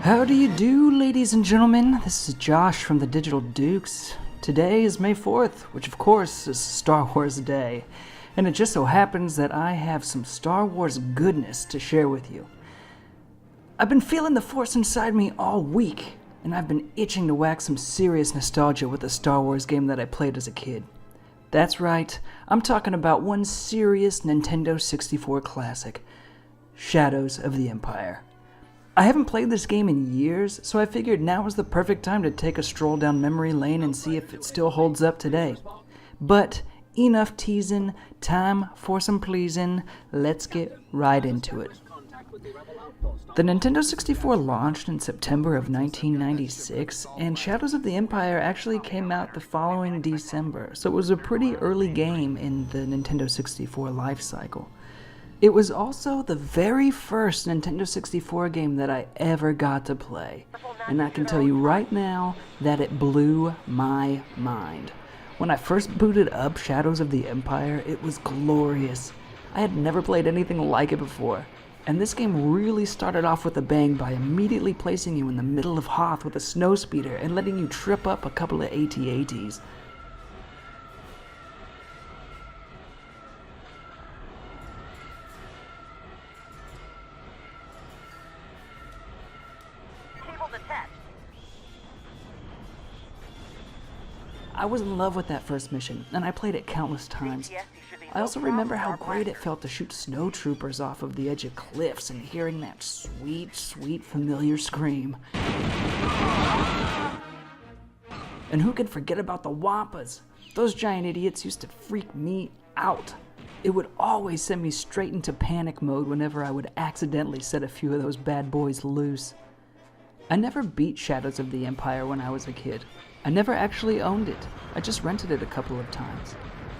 How do you do, ladies and gentlemen? This is Josh from the Digital Dukes. Today is May 4th, which of course is Star Wars Day. And it just so happens that I have some Star Wars goodness to share with you. I've been feeling the Force inside me all week, and I've been itching to wax some serious nostalgia with a Star Wars game that I played as a kid. That's right, I'm talking about one serious Nintendo 64 classic, Shadows of the Empire. I haven't played this game in years, so I figured now was the perfect time to take a stroll down memory lane and see if it still holds up today. But enough teasing, time for some pleasing, let's get right into it. The Nintendo 64 launched in September of 1996, and Shadows of the Empire actually came out the following December, so it was a pretty early game in the Nintendo 64 life cycle. It was also the very first Nintendo 64 game that I ever got to play, and I can tell you right now that it blew my mind. When I first booted up Shadows of the Empire, it was glorious. I had never played anything like it before, and this game really started off with a bang by immediately placing you in the middle of Hoth with a snowspeeder and letting you trip up a couple of AT-ATs. I was in love with that first mission, and I played it countless times. I also remember how great it felt to shoot snow troopers off of the edge of cliffs and hearing that sweet, sweet familiar scream. And who could forget about the Wampas? Those giant idiots used to freak me out. It would always send me straight into panic mode whenever I would accidentally set a few of those bad boys loose. I never beat Shadows of the Empire when I was a kid. I never actually owned it. I just rented it a couple of times.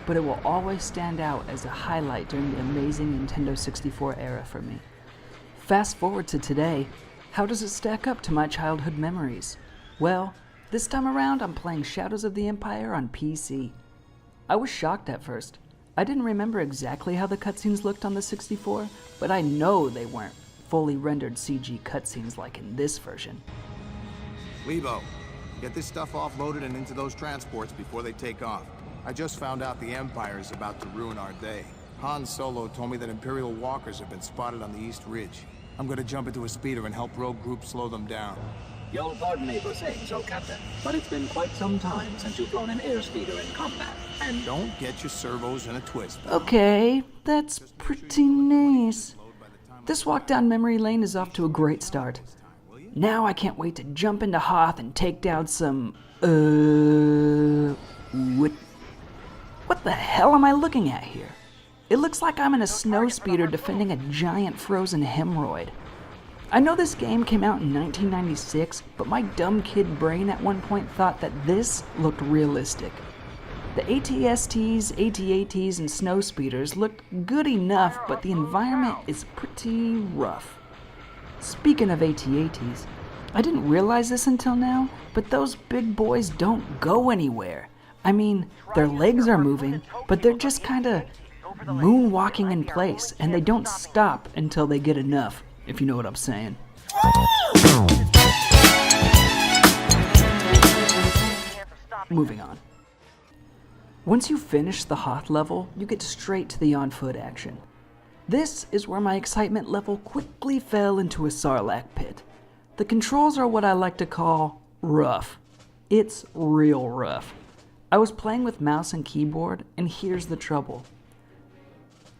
But it will always stand out as a highlight during the amazing Nintendo 64 era for me. Fast forward to today, how does it stack up to my childhood memories? Well, this time around I'm playing Shadows of the Empire on PC. I was shocked at first. I didn't remember exactly how the cutscenes looked on the 64, but I know they weren't fully rendered CG cutscenes like in this version. Lebo, get this stuff offloaded and into those transports before they take off. I just found out the Empire is about to ruin our day. Han Solo told me that Imperial walkers have been spotted on the East Ridge. I'm gonna jump into a speeder and help rogue groups slow them down. You'll pardon me for saying so, Captain, but it's been quite some time since you've flown an airspeeder in combat, and... Don't get your servos in a twist. Okay, that's pretty nice. This walk down memory lane is off to a great start. Now I can't wait to jump into Hoth and take down some, What the hell am I looking at here? It looks like I'm in a snowspeeder defending a giant frozen hemorrhoid. I know this game came out in 1996, but my dumb kid brain at one point thought that this looked realistic. The AT-STs, AT-ATs, and snowspeeders looked good enough, but the environment is pretty rough. Speaking of AT-ATs, I didn't realize this until now, but those big boys don't go anywhere. I mean, their legs are moving, but they're just kinda moonwalking in place, and they don't stop until they get enough, if you know what I'm saying. Moving on. Once you finish the Hoth level, you get straight to the on-foot action. This is where my excitement level quickly fell into a Sarlacc pit. The controls are what I like to call rough. It's real rough. I was playing with mouse and keyboard, and here's the trouble.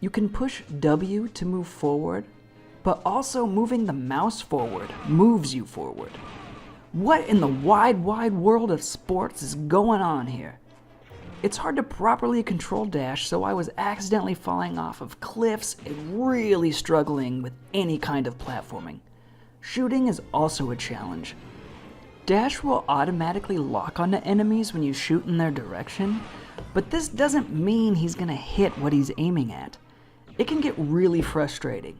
You can push W to move forward, but also moving the mouse forward moves you forward. What in the wide, wide world of sports is going on here? It's hard to properly control dash, so I was accidentally falling off of cliffs and really struggling with any kind of platforming. Shooting is also a challenge. Dash will automatically lock onto enemies when you shoot in their direction, but this doesn't mean he's gonna hit what he's aiming at. It can get really frustrating.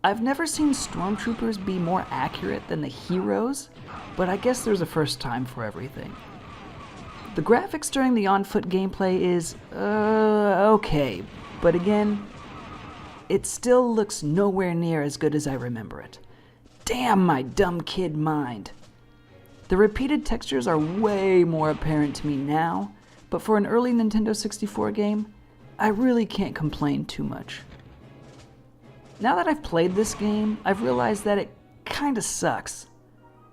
I've never seen stormtroopers be more accurate than the heroes, but I guess there's a first time for everything. The graphics during the on-foot gameplay is, okay, but again, it still looks nowhere near as good as I remember it. Damn my dumb kid mind. The repeated textures are way more apparent to me now, but for an early Nintendo 64 game, I really can't complain too much. Now that I've played this game, I've realized that it kinda sucks.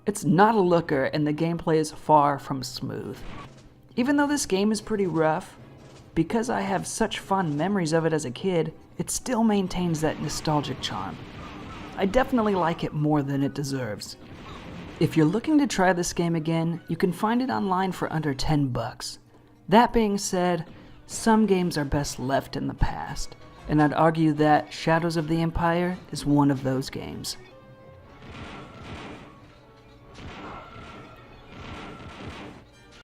It's not a looker and the gameplay is far from smooth. Even though this game is pretty rough, because I have such fond memories of it as a kid, it still maintains that nostalgic charm. I definitely like it more than it deserves. If you're looking to try this game again, you can find it online for under $10. That being said, some games are best left in the past, and I'd argue that Shadows of the Empire is one of those games.